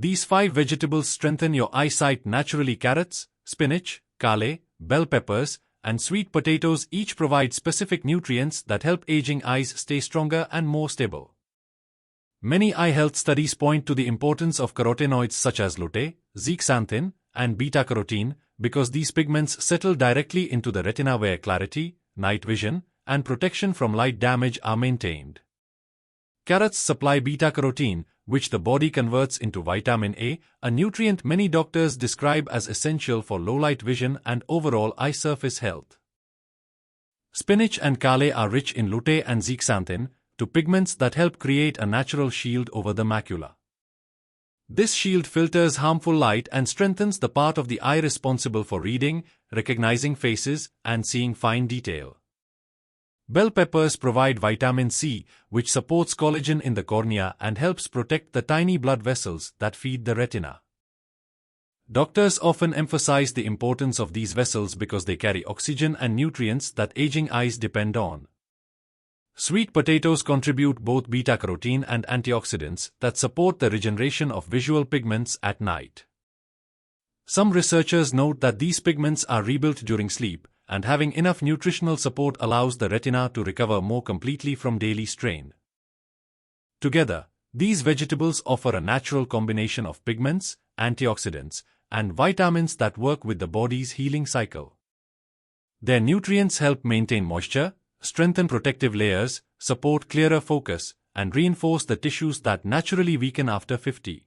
These 5 vegetables strengthen your eyesight naturally. Carrots, spinach, kale, bell peppers, and sweet potatoes each provide specific nutrients that help aging eyes stay stronger and more stable. Many eye health studies point to the importance of carotenoids such as lutein, zeaxanthin, and beta-carotene because these pigments settle directly into the retina where clarity, night vision, and protection from light damage are maintained. Carrots supply beta-carotene, which the body converts into vitamin A, a nutrient many doctors describe as essential for low-light vision and overall eye surface health. Spinach and kale are rich in lutein and zeaxanthin, two pigments that help create a natural shield over the macula. This shield filters harmful light and strengthens the part of the eye responsible for reading, recognizing faces, and seeing fine detail. Bell peppers provide vitamin C, which supports collagen in the cornea and helps protect the tiny blood vessels that feed the retina. Doctors often emphasize the importance of these vessels because they carry oxygen and nutrients that aging eyes depend on. Sweet potatoes contribute both beta-carotene and antioxidants that support the regeneration of visual pigments at night. Some researchers note that these pigments are rebuilt during sleep, and having enough nutritional support allows the retina to recover more completely from daily strain. Together, these vegetables offer a natural combination of pigments, antioxidants, and vitamins that work with the body's healing cycle. Their nutrients help maintain moisture, strengthen protective layers, support clearer focus, and reinforce the tissues that naturally weaken after 50.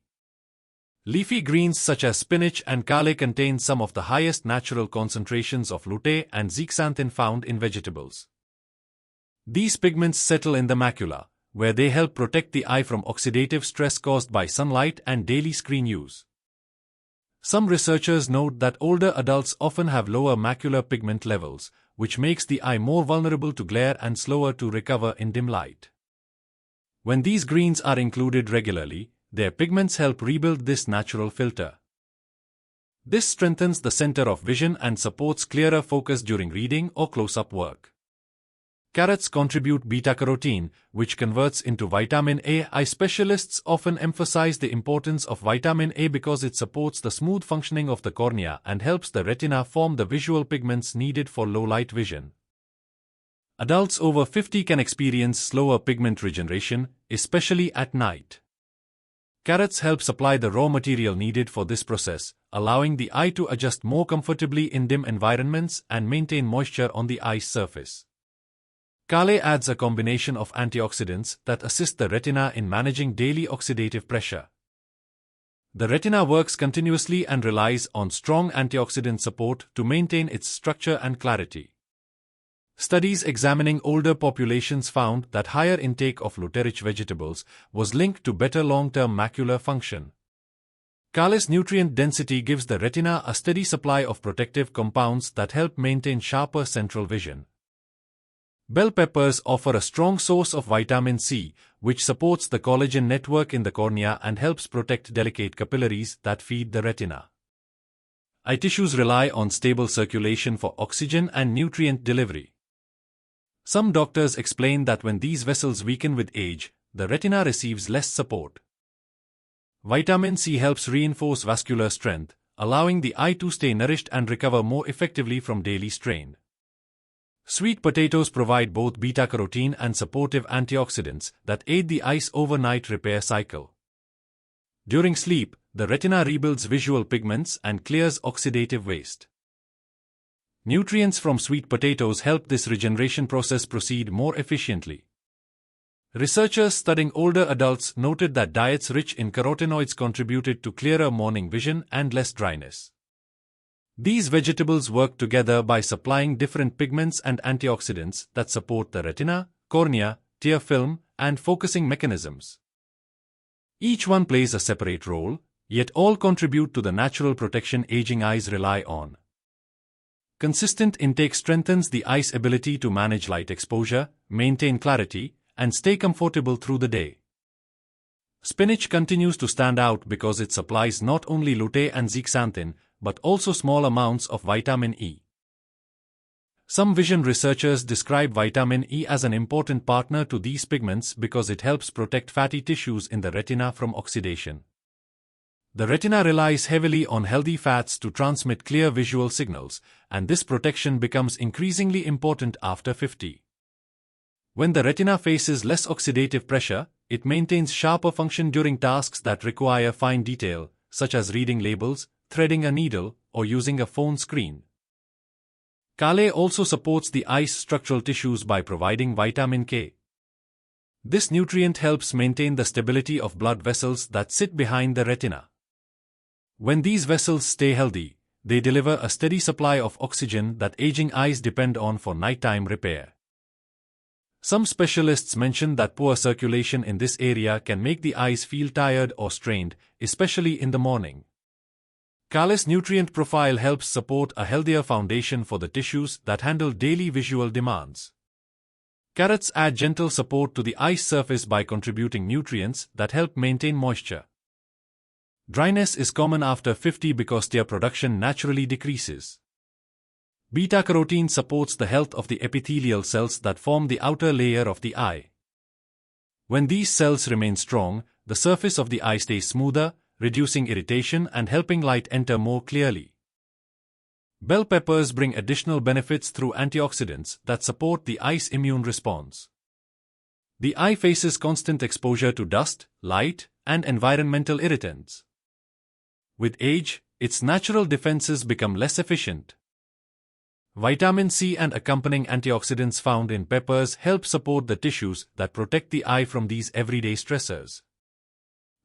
Leafy greens such as spinach and kale contain some of the highest natural concentrations of lutein and zeaxanthin found in vegetables. These pigments settle in the macula, where they help protect the eye from oxidative stress caused by sunlight and daily screen use. Some researchers note that older adults often have lower macular pigment levels, which makes the eye more vulnerable to glare and slower to recover in dim light. When these greens are included regularly, their pigments help rebuild this natural filter. This strengthens the center of vision and supports clearer focus during reading or close-up work. Carrots contribute beta-carotene, which converts into vitamin A. Eye specialists often emphasize the importance of vitamin A because it supports the smooth functioning of the cornea and helps the retina form the visual pigments needed for low-light vision. Adults over 50 can experience slower pigment regeneration, especially at night. Carrots help supply the raw material needed for this process, allowing the eye to adjust more comfortably in dim environments and maintain moisture on the eye's surface. Kale adds a combination of antioxidants that assist the retina in managing daily oxidative pressure. The retina works continuously and relies on strong antioxidant support to maintain its structure and clarity. Studies examining older populations found that higher intake of lutein-rich vegetables was linked to better long-term macular function. Kale's nutrient density gives the retina a steady supply of protective compounds that help maintain sharper central vision. Bell peppers offer a strong source of vitamin C, which supports the collagen network in the cornea and helps protect delicate capillaries that feed the retina. Eye tissues rely on stable circulation for oxygen and nutrient delivery. Some doctors explain that when these vessels weaken with age, the retina receives less support. Vitamin C helps reinforce vascular strength, allowing the eye to stay nourished and recover more effectively from daily strain. Sweet potatoes provide both beta-carotene and supportive antioxidants that aid the eye's overnight repair cycle. During sleep, the retina rebuilds visual pigments and clears oxidative waste. Nutrients from sweet potatoes help this regeneration process proceed more efficiently. Researchers studying older adults noted that diets rich in carotenoids contributed to clearer morning vision and less dryness. These vegetables work together by supplying different pigments and antioxidants that support the retina, cornea, tear film, and focusing mechanisms. Each one plays a separate role, yet all contribute to the natural protection aging eyes rely on. Consistent intake strengthens the eye's ability to manage light exposure, maintain clarity, and stay comfortable through the day. Spinach continues to stand out because it supplies not only lutein and zeaxanthin, but also small amounts of vitamin E. Some vision researchers describe vitamin E as an important partner to these pigments because it helps protect fatty tissues in the retina from oxidation. The retina relies heavily on healthy fats to transmit clear visual signals, and this protection becomes increasingly important after 50. When the retina faces less oxidative pressure, it maintains sharper function during tasks that require fine detail, such as reading labels, threading a needle, or using a phone screen. Kale also supports the eye's structural tissues by providing vitamin K. This nutrient helps maintain the stability of blood vessels that sit behind the retina. When these vessels stay healthy, they deliver a steady supply of oxygen that aging eyes depend on for nighttime repair. Some specialists mention that poor circulation in this area can make the eyes feel tired or strained, especially in the morning. Kale's nutrient profile helps support a healthier foundation for the tissues that handle daily visual demands. Carrots add gentle support to the eye's surface by contributing nutrients that help maintain moisture. Dryness is common after 50 because tear production naturally decreases. Beta-carotene supports the health of the epithelial cells that form the outer layer of the eye. When these cells remain strong, the surface of the eye stays smoother, reducing irritation and helping light enter more clearly. Bell peppers bring additional benefits through antioxidants that support the eye's immune response. The eye faces constant exposure to dust, light, and environmental irritants. With age, its natural defenses become less efficient. Vitamin C and accompanying antioxidants found in peppers help support the tissues that protect the eye from these everyday stressors.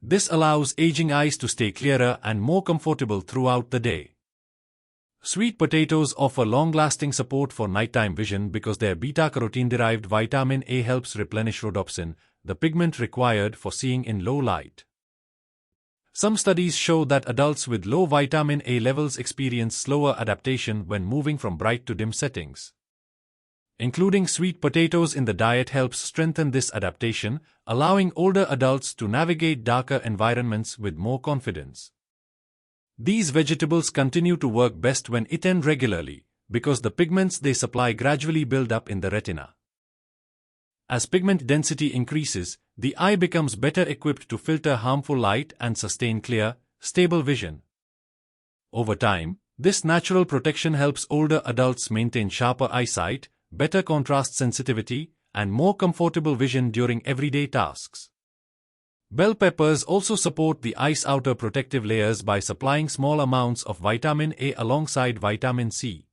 This allows aging eyes to stay clearer and more comfortable throughout the day. Sweet potatoes offer long-lasting support for nighttime vision because their beta-carotene-derived vitamin A helps replenish rhodopsin, the pigment required for seeing in low light. Some studies show that adults with low vitamin A levels experience slower adaptation when moving from bright to dim settings. Including sweet potatoes in the diet helps strengthen this adaptation, allowing older adults to navigate darker environments with more confidence. These vegetables continue to work best when eaten regularly, because the pigments they supply gradually build up in the retina. As pigment density increases, the eye becomes better equipped to filter harmful light and sustain clear, stable vision. Over time, this natural protection helps older adults maintain sharper eyesight, better contrast sensitivity, and more comfortable vision during everyday tasks. Bell peppers also support the eye's outer protective layers by supplying small amounts of vitamin A alongside vitamin C.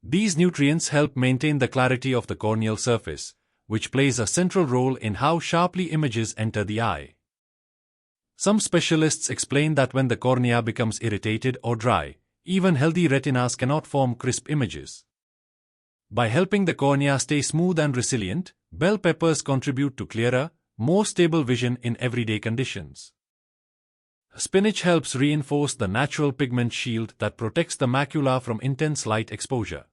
These nutrients help maintain the clarity of the corneal surface, which plays a central role in how sharply images enter the eye. Some specialists explain that when the cornea becomes irritated or dry, even healthy retinas cannot form crisp images. By helping the cornea stay smooth and resilient, bell peppers contribute to clearer, more stable vision in everyday conditions. Spinach helps reinforce the natural pigment shield that protects the macula from intense light exposure.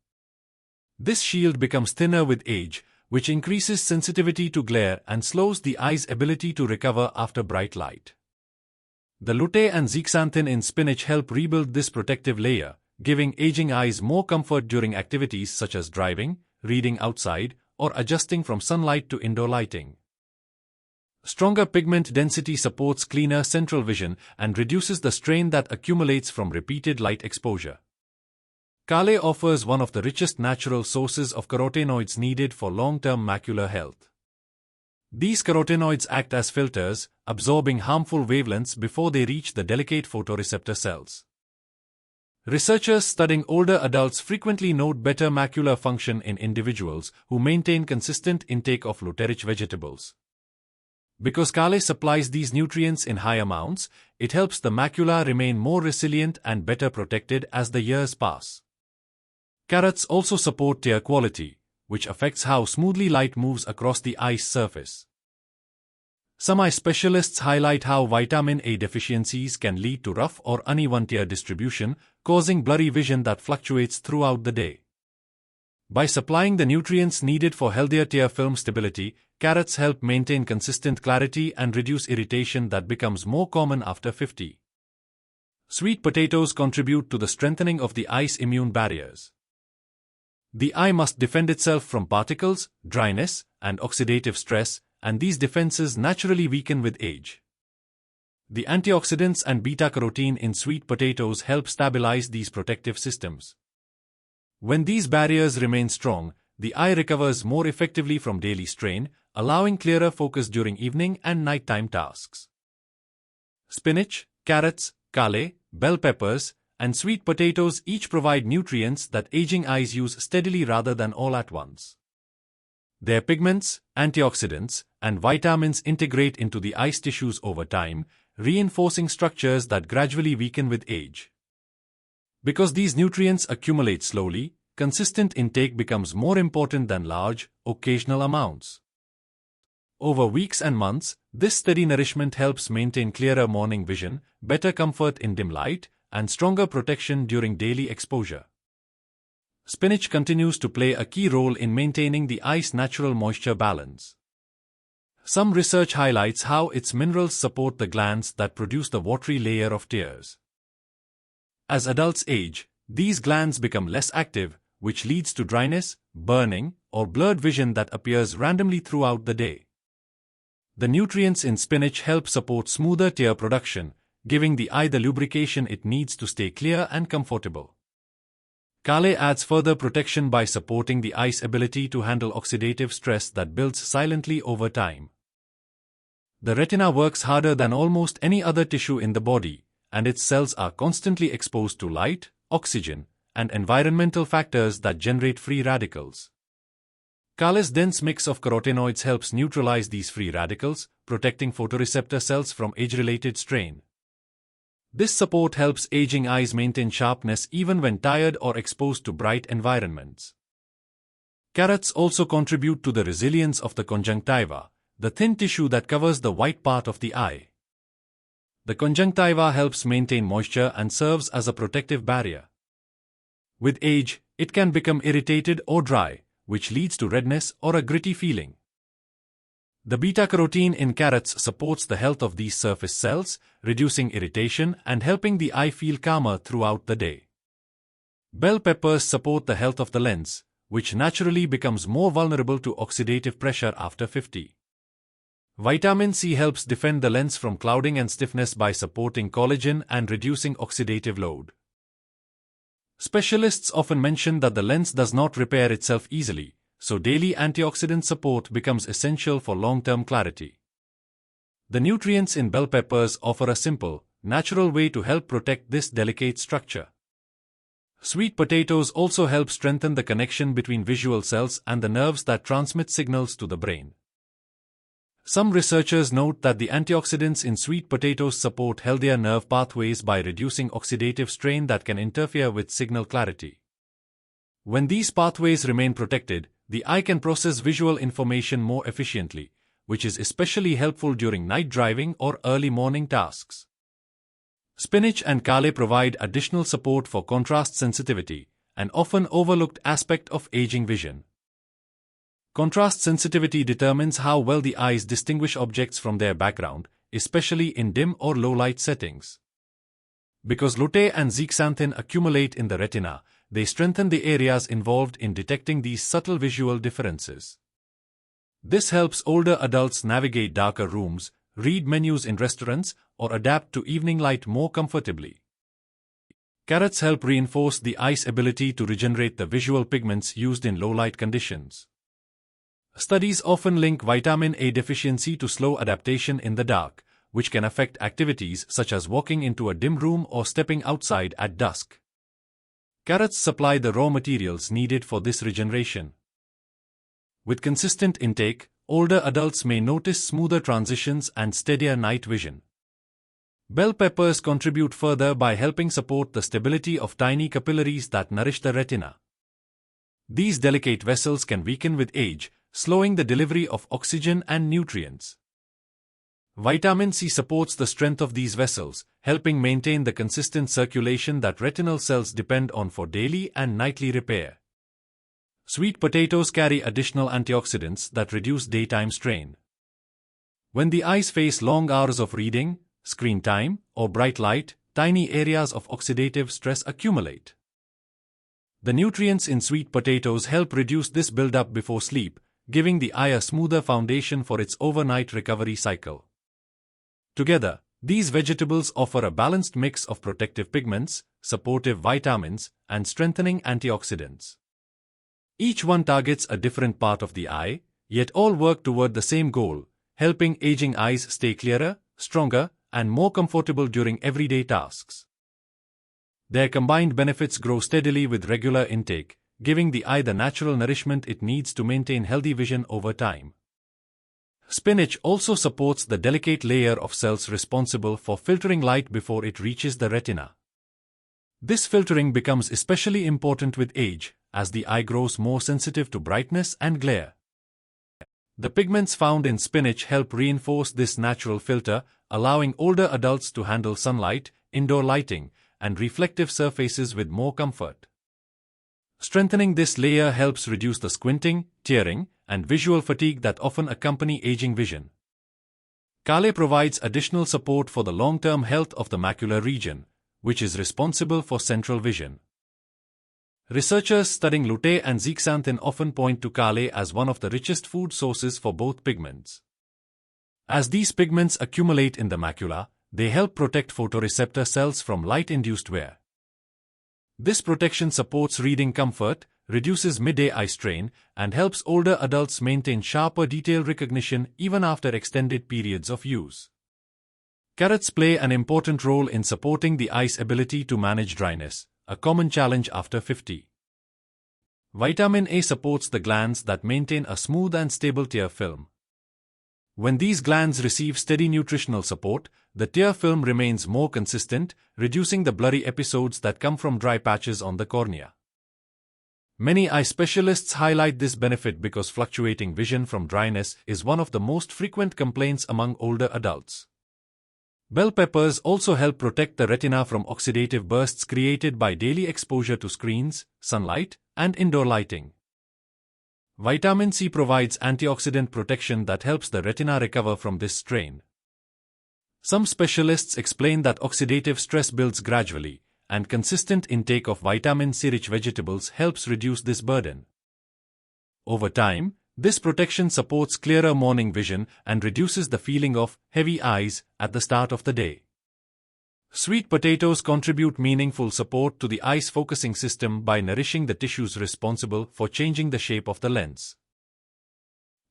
This shield becomes thinner with age, which increases sensitivity to glare and slows the eye's ability to recover after bright light. The lutein and zeaxanthin in spinach help rebuild this protective layer, giving aging eyes more comfort during activities such as driving, reading outside, or adjusting from sunlight to indoor lighting. Stronger pigment density supports cleaner central vision and reduces the strain that accumulates from repeated light exposure. Kale offers one of the richest natural sources of carotenoids needed for long-term macular health. These carotenoids act as filters, absorbing harmful wavelengths before they reach the delicate photoreceptor cells. Researchers studying older adults frequently note better macular function in individuals who maintain consistent intake of lutein-rich vegetables. Because kale supplies these nutrients in high amounts, it helps the macula remain more resilient and better protected as the years pass. Carrots also support tear quality, which affects how smoothly light moves across the eye's surface. Some eye specialists highlight how vitamin A deficiencies can lead to rough or uneven tear distribution, causing blurry vision that fluctuates throughout the day. By supplying the nutrients needed for healthier tear film stability, carrots help maintain consistent clarity and reduce irritation that becomes more common after 50. Sweet potatoes contribute to the strengthening of the eye's immune barriers. The eye must defend itself from particles, dryness, and oxidative stress, and these defenses naturally weaken with age. The antioxidants and beta-carotene in sweet potatoes help stabilize these protective systems. When these barriers remain strong, the eye recovers more effectively from daily strain, allowing clearer focus during evening and nighttime tasks. Spinach, carrots, kale, bell peppers, and sweet potatoes each provide nutrients that aging eyes use steadily rather than all at once. Their pigments, antioxidants, and vitamins integrate into the eye's tissues over time, reinforcing structures that gradually weaken with age. Because these nutrients accumulate slowly, consistent intake becomes more important than large, occasional amounts. Over weeks and months, this steady nourishment helps maintain clearer morning vision, better comfort in dim light, and stronger protection during daily exposure. Spinach continues to play a key role in maintaining the eye's natural moisture balance. Some research highlights how its minerals support the glands that produce the watery layer of tears. As adults age, these glands become less active, which leads to dryness, burning, or blurred vision that appears randomly throughout the day. The nutrients in spinach help support smoother tear production, giving the eye the lubrication it needs to stay clear and comfortable. Kale adds further protection by supporting the eye's ability to handle oxidative stress that builds silently over time. The retina works harder than almost any other tissue in the body, and its cells are constantly exposed to light, oxygen, and environmental factors that generate free radicals. Kale's dense mix of carotenoids helps neutralize these free radicals, protecting photoreceptor cells from age-related strain. This support helps aging eyes maintain sharpness even when tired or exposed to bright environments. Carrots also contribute to the resilience of the conjunctiva, the thin tissue that covers the white part of the eye. The conjunctiva helps maintain moisture and serves as a protective barrier. With age, it can become irritated or dry, which leads to redness or a gritty feeling. The beta-carotene in carrots supports the health of these surface cells, reducing irritation and helping the eye feel calmer throughout the day. Bell peppers support the health of the lens, which naturally becomes more vulnerable to oxidative pressure after 50. Vitamin C helps defend the lens from clouding and stiffness by supporting collagen and reducing oxidative load. Specialists often mention that the lens does not repair itself easily, so daily antioxidant support becomes essential for long-term clarity. The nutrients in bell peppers offer a simple, natural way to help protect this delicate structure. Sweet potatoes also help strengthen the connection between visual cells and the nerves that transmit signals to the brain. Some researchers note that the antioxidants in sweet potatoes support healthier nerve pathways by reducing oxidative strain that can interfere with signal clarity. When these pathways remain protected, the eye can process visual information more efficiently, which is especially helpful during night driving or early morning tasks. Spinach and kale provide additional support for contrast sensitivity, an often overlooked aspect of aging vision. Contrast sensitivity determines how well the eyes distinguish objects from their background, especially in dim or low-light settings. Because lutein and zeaxanthin accumulate in the retina, they strengthen the areas involved in detecting these subtle visual differences. This helps older adults navigate darker rooms, read menus in restaurants, or adapt to evening light more comfortably. Carrots help reinforce the eye's ability to regenerate the visual pigments used in low-light conditions. Studies often link vitamin A deficiency to slow adaptation in the dark, which can affect activities such as walking into a dim room or stepping outside at dusk. Carrots supply the raw materials needed for this regeneration. With consistent intake, older adults may notice smoother transitions and steadier night vision. Bell peppers contribute further by helping support the stability of tiny capillaries that nourish the retina. These delicate vessels can weaken with age, slowing the delivery of oxygen and nutrients. Vitamin C supports the strength of these vessels, helping maintain the consistent circulation that retinal cells depend on for daily and nightly repair. Sweet potatoes carry additional antioxidants that reduce daytime strain. When the eyes face long hours of reading, screen time, or bright light, tiny areas of oxidative stress accumulate. The nutrients in sweet potatoes help reduce this buildup before sleep, giving the eye a smoother foundation for its overnight recovery cycle. Together, These vegetables offer a balanced mix of protective pigments, supportive vitamins, and strengthening antioxidants. Each one targets a different part of the eye, yet all work toward the same goal, helping aging eyes stay clearer, stronger, and more comfortable during everyday tasks. Their combined benefits grow steadily with regular intake, giving the eye the natural nourishment it needs to maintain healthy vision over time. Spinach also supports the delicate layer of cells responsible for filtering light before it reaches the retina. This filtering becomes especially important with age, as the eye grows more sensitive to brightness and glare. The pigments found in spinach help reinforce this natural filter, allowing older adults to handle sunlight, indoor lighting, and reflective surfaces with more comfort. Strengthening this layer helps reduce the squinting, tearing, and visual fatigue that often accompany aging vision. Kale provides additional support for the long-term health of the macular region, which is responsible for central vision. Researchers studying lutein and zeaxanthin often point to kale as one of the richest food sources for both pigments. As these pigments accumulate in the macula, they help protect photoreceptor cells from light-induced wear. This protection supports reading comfort, reduces midday eye strain, and helps older adults maintain sharper detail recognition even after extended periods of use. Carrots play an important role in supporting the eye's ability to manage dryness, a common challenge after 50. Vitamin A supports the glands that maintain a smooth and stable tear film. When these glands receive steady nutritional support, the tear film remains more consistent, reducing the blurry episodes that come from dry patches on the cornea. Many eye specialists highlight this benefit because fluctuating vision from dryness is one of the most frequent complaints among older adults. Bell peppers also help protect the retina from oxidative bursts created by daily exposure to screens, sunlight, and indoor lighting. Vitamin C provides antioxidant protection that helps the retina recover from this strain. Some specialists explain that oxidative stress builds gradually, and consistent intake of vitamin C-rich vegetables helps reduce this burden. Over time, this protection supports clearer morning vision and reduces the feeling of heavy eyes at the start of the day. Sweet potatoes contribute meaningful support to the eye's focusing system by nourishing the tissues responsible for changing the shape of the lens.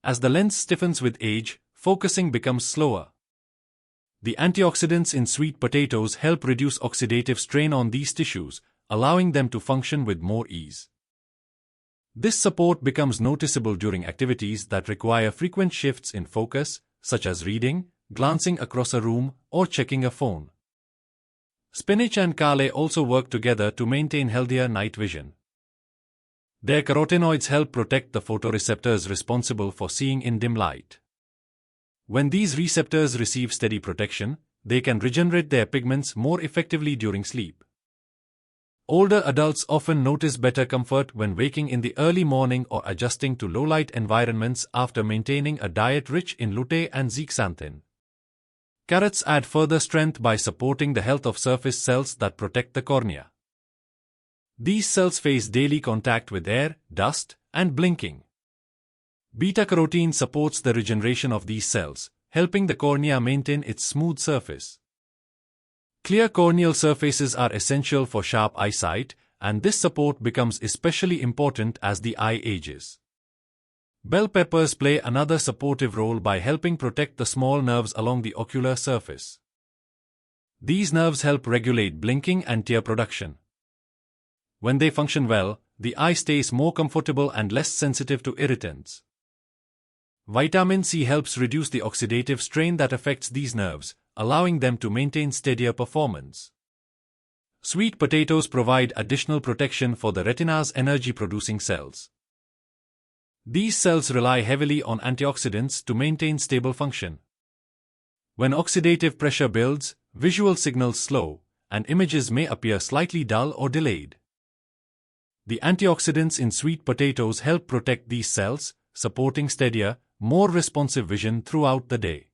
As the lens stiffens with age, focusing becomes slower. The antioxidants in sweet potatoes help reduce oxidative strain on these tissues, allowing them to function with more ease. This support becomes noticeable during activities that require frequent shifts in focus, such as reading, glancing across a room, or checking a phone. Spinach and kale also work together to maintain healthier night vision. Their carotenoids help protect the photoreceptors responsible for seeing in dim light. When these receptors receive steady protection, they can regenerate their pigments more effectively during sleep. Older adults often notice better comfort when waking in the early morning or adjusting to low-light environments after maintaining a diet rich in lutein and zeaxanthin. Carrots add further strength by supporting the health of surface cells that protect the cornea. These cells face daily contact with air, dust, and blinking. Beta-carotene supports the regeneration of these cells, helping the cornea maintain its smooth surface. Clear corneal surfaces are essential for sharp eyesight, and this support becomes especially important as the eye ages. Bell peppers play another supportive role by helping protect the small nerves along the ocular surface. These nerves help regulate blinking and tear production. When they function well, the eye stays more comfortable and less sensitive to irritants. Vitamin C helps reduce the oxidative strain that affects these nerves, allowing them to maintain steadier performance. Sweet potatoes provide additional protection for the retina's energy-producing cells. These cells rely heavily on antioxidants to maintain stable function. When oxidative pressure builds, visual signals slow, and images may appear slightly dull or delayed. The antioxidants in sweet potatoes help protect these cells, supporting steadier, more responsive vision throughout the day.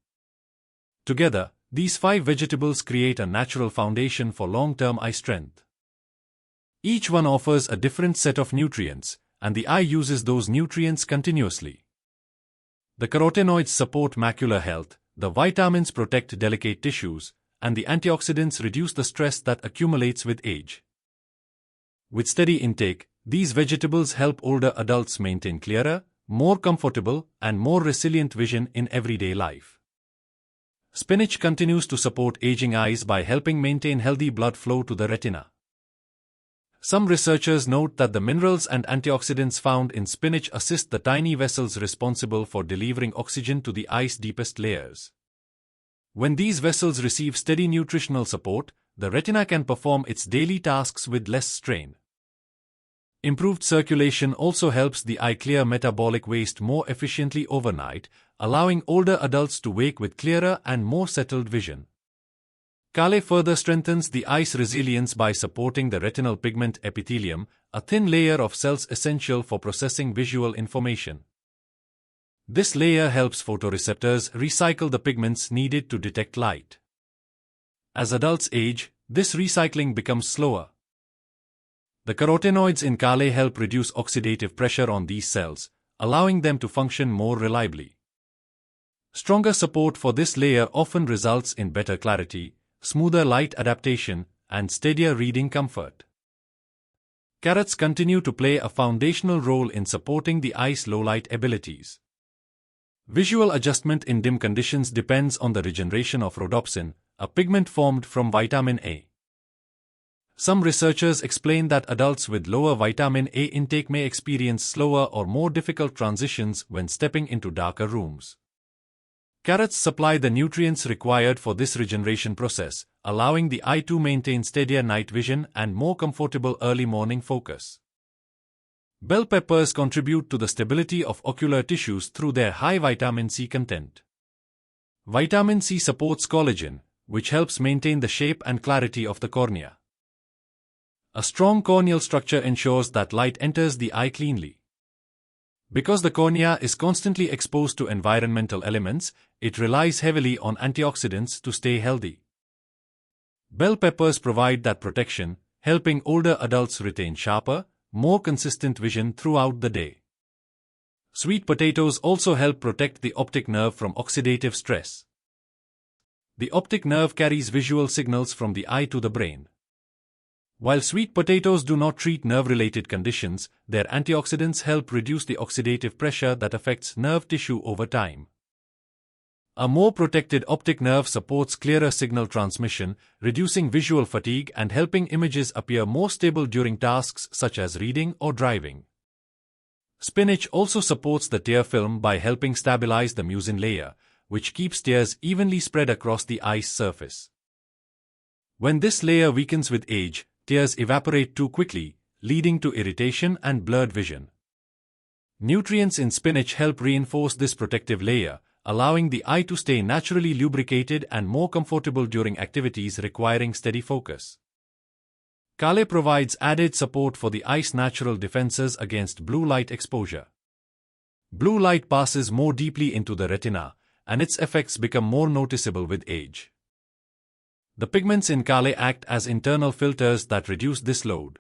Together, these 5 vegetables create a natural foundation for long-term eye strength. Each one offers a different set of nutrients, and the eye uses those nutrients continuously. The carotenoids support macular health, the vitamins protect delicate tissues, and the antioxidants reduce the stress that accumulates with age. With steady intake, these vegetables help older adults maintain clearer, more comfortable, and more resilient vision in everyday life. Spinach continues to support aging eyes by helping maintain healthy blood flow to the retina. Some researchers note that the minerals and antioxidants found in spinach assist the tiny vessels responsible for delivering oxygen to the eye's deepest layers. When these vessels receive steady nutritional support, the retina can perform its daily tasks with less strain. Improved circulation also helps the eye clear metabolic waste more efficiently overnight, allowing older adults to wake with clearer and more settled vision. Kale further strengthens the eye's resilience by supporting the retinal pigment epithelium, a thin layer of cells essential for processing visual information. This layer helps photoreceptors recycle the pigments needed to detect light. As adults age, this recycling becomes slower. The carotenoids in kale help reduce oxidative pressure on these cells, allowing them to function more reliably. Stronger support for this layer often results in better clarity, smoother light adaptation, and steadier reading comfort. Carrots continue to play a foundational role in supporting the eye's low-light abilities. Visual adjustment in dim conditions depends on the regeneration of rhodopsin, a pigment formed from vitamin A. Some researchers explain that adults with lower vitamin A intake may experience slower or more difficult transitions when stepping into darker rooms. Carrots supply the nutrients required for this regeneration process, allowing the eye to maintain steadier night vision and more comfortable early morning focus. Bell peppers contribute to the stability of ocular tissues through their high vitamin C content. Vitamin C supports collagen, which helps maintain the shape and clarity of the cornea. A strong corneal structure ensures that light enters the eye cleanly. Because the cornea is constantly exposed to environmental elements, it relies heavily on antioxidants to stay healthy. Bell peppers provide that protection, helping older adults retain sharper, more consistent vision throughout the day. Sweet potatoes also help protect the optic nerve from oxidative stress. The optic nerve carries visual signals from the eye to the brain. While sweet potatoes do not treat nerve-related conditions, their antioxidants help reduce the oxidative pressure that affects nerve tissue over time. A more protected optic nerve supports clearer signal transmission, reducing visual fatigue and helping images appear more stable during tasks such as reading or driving. Spinach also supports the tear film by helping stabilize the mucin layer, which keeps tears evenly spread across the eye's surface. When this layer weakens with age, tears evaporate too quickly, leading to irritation and blurred vision. Nutrients in spinach help reinforce this protective layer, allowing the eye to stay naturally lubricated and more comfortable during activities requiring steady focus. Kale provides added support for the eye's natural defenses against blue light exposure. Blue light passes more deeply into the retina, and its effects become more noticeable with age. The pigments in kale act as internal filters that reduce this load.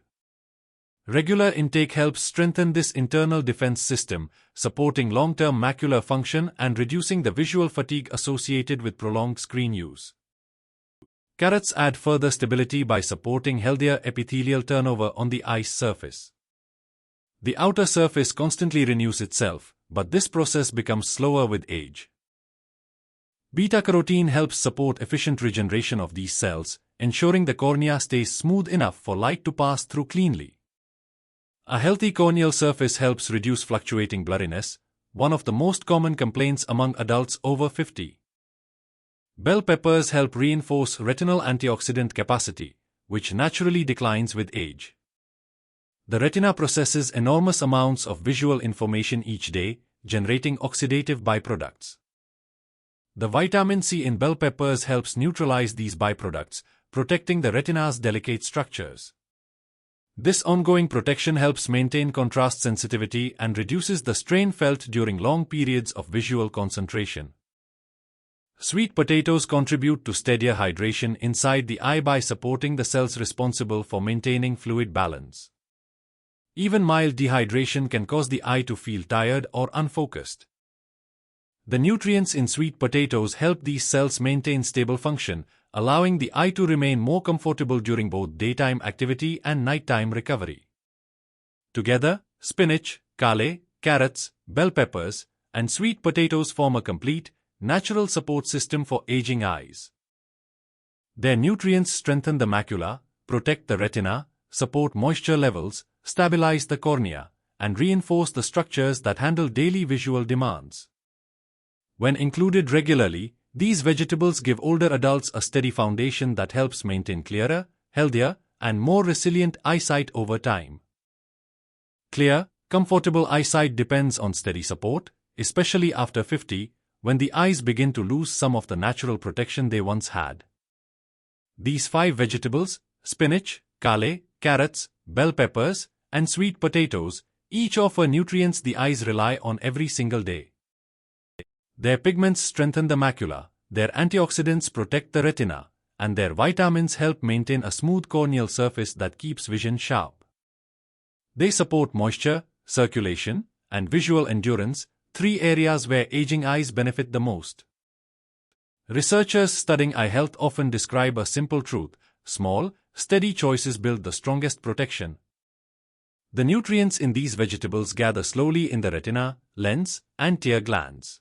Regular intake helps strengthen this internal defense system, supporting long-term macular function and reducing the visual fatigue associated with prolonged screen use. Carrots add further stability by supporting healthier epithelial turnover on the eye's surface. The outer surface constantly renews itself, but this process becomes slower with age. Beta-carotene helps support efficient regeneration of these cells, ensuring the cornea stays smooth enough for light to pass through cleanly. A healthy corneal surface helps reduce fluctuating blurriness, one of the most common complaints among adults over 50. Bell peppers help reinforce retinal antioxidant capacity, which naturally declines with age. The retina processes enormous amounts of visual information each day, generating oxidative byproducts. The vitamin C in bell peppers helps neutralize these byproducts, protecting the retina's delicate structures. This ongoing protection helps maintain contrast sensitivity and reduces the strain felt during long periods of visual concentration. Sweet potatoes contribute to steadier hydration inside the eye by supporting the cells responsible for maintaining fluid balance. Even mild dehydration can cause the eye to feel tired or unfocused. The nutrients in sweet potatoes help these cells maintain stable function, allowing the eye to remain more comfortable during both daytime activity and nighttime recovery. Together, spinach, kale, carrots, bell peppers, and sweet potatoes form a complete, natural support system for aging eyes. Their nutrients strengthen the macula, protect the retina, support moisture levels, stabilize the cornea, and reinforce the structures that handle daily visual demands. When included regularly, these vegetables give older adults a steady foundation that helps maintain clearer, healthier, and more resilient eyesight over time. Clear, comfortable eyesight depends on steady support, especially after 50, when the eyes begin to lose some of the natural protection they once had. These 5 vegetables, spinach, kale, carrots, bell peppers, and sweet potatoes, each offer nutrients the eyes rely on every single day. Their pigments strengthen the macula, their antioxidants protect the retina, and their vitamins help maintain a smooth corneal surface that keeps vision sharp. They support moisture, circulation, and visual endurance, 3 areas where aging eyes benefit the most. Researchers studying eye health often describe a simple truth: small, steady choices build the strongest protection. The nutrients in these vegetables gather slowly in the retina, lens, and tear glands.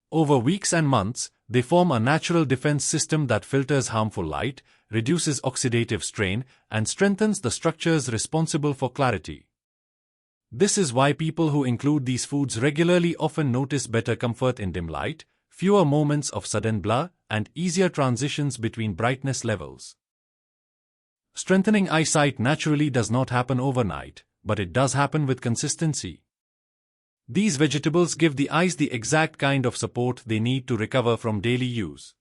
Over weeks and months, they form a natural defense system that filters harmful light, reduces oxidative strain, and strengthens the structures responsible for clarity. This is why people who include these foods regularly often notice better comfort in dim light, fewer moments of sudden blur, and easier transitions between brightness levels. Strengthening eyesight naturally does not happen overnight, but it does happen with consistency. These vegetables give the eyes the exact kind of support they need to recover from daily use.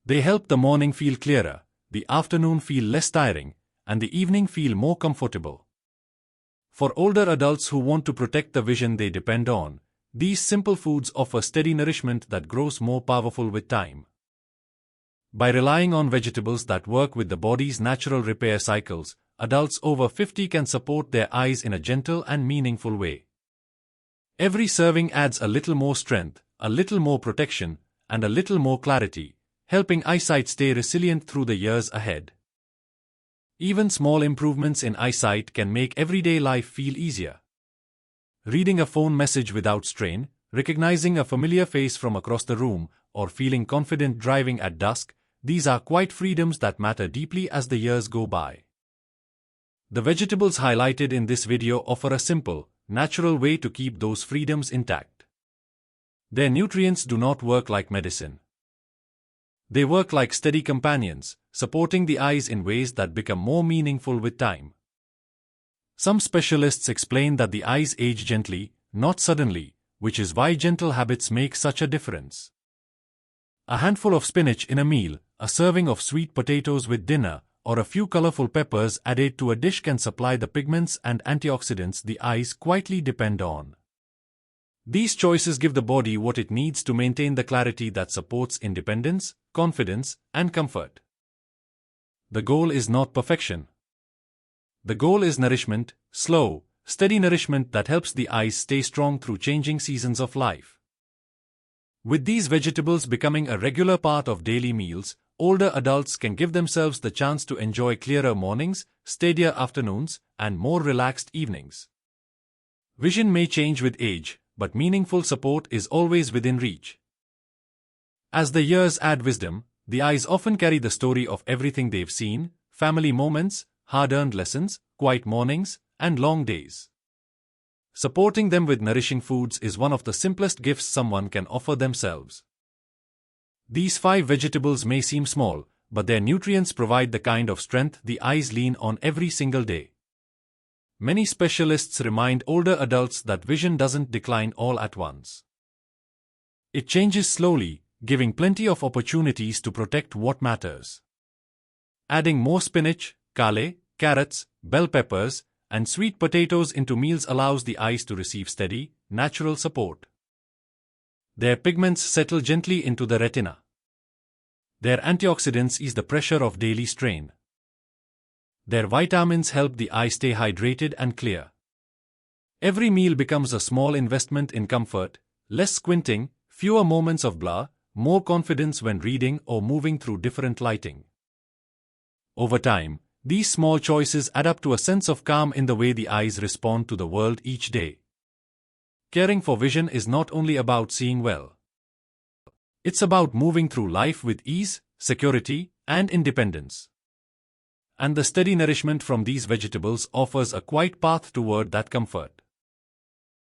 They help the morning feel clearer, the afternoon feel less tiring, and the evening feel more comfortable. For older adults who want to protect the vision they depend on, these simple foods offer steady nourishment that grows more powerful with time. By relying on vegetables that work with the body's natural repair cycles, adults over 50 can support their eyes in a gentle and meaningful way. Every serving adds a little more strength, a little more protection, and a little more clarity, helping eyesight stay resilient through the years ahead. Even small improvements in eyesight can make everyday life feel easier. Reading a phone message without strain, recognizing a familiar face from across the room, or feeling confident driving at dusk, these are quiet freedoms that matter deeply as the years go by. The vegetables highlighted in this video offer a simple, natural way to keep those freedoms intact. Their nutrients do not work like medicine. They work like steady companions, supporting the eyes in ways that become more meaningful with time. Some specialists explain that the eyes age gently, not suddenly, which is why gentle habits make such a difference. A handful of spinach in a meal, a serving of sweet potatoes with dinner, or a few colorful peppers added to a dish can supply the pigments and antioxidants the eyes quietly depend on. These choices give the body what it needs to maintain the clarity that supports independence, confidence, and comfort. The goal is not perfection. The goal is nourishment, slow, steady nourishment that helps the eyes stay strong through changing seasons of life. With these vegetables becoming a regular part of daily meals, older adults can give themselves the chance to enjoy clearer mornings, steadier afternoons, and more relaxed evenings. Vision may change with age, but meaningful support is always within reach. As the years add wisdom, the eyes often carry the story of everything they've seen: family moments, hard-earned lessons, quiet mornings, and long days. Supporting them with nourishing foods is one of the simplest gifts someone can offer themselves. These 5 vegetables may seem small, but their nutrients provide the kind of strength the eyes lean on every single day. Many specialists remind older adults that vision doesn't decline all at once. It changes slowly, giving plenty of opportunities to protect what matters. Adding more spinach, kale, carrots, bell peppers, and sweet potatoes into meals allows the eyes to receive steady, natural support. Their pigments settle gently into the retina. Their antioxidants ease the pressure of daily strain. Their vitamins help the eye stay hydrated and clear. Every meal becomes a small investment in comfort, less squinting, fewer moments of blur, more confidence when reading or moving through different lighting. Over time, these small choices add up to a sense of calm in the way the eyes respond to the world each day. Caring for vision is not only about seeing well. It's about moving through life with ease, security, and independence. And the steady nourishment from these vegetables offers a quiet path toward that comfort.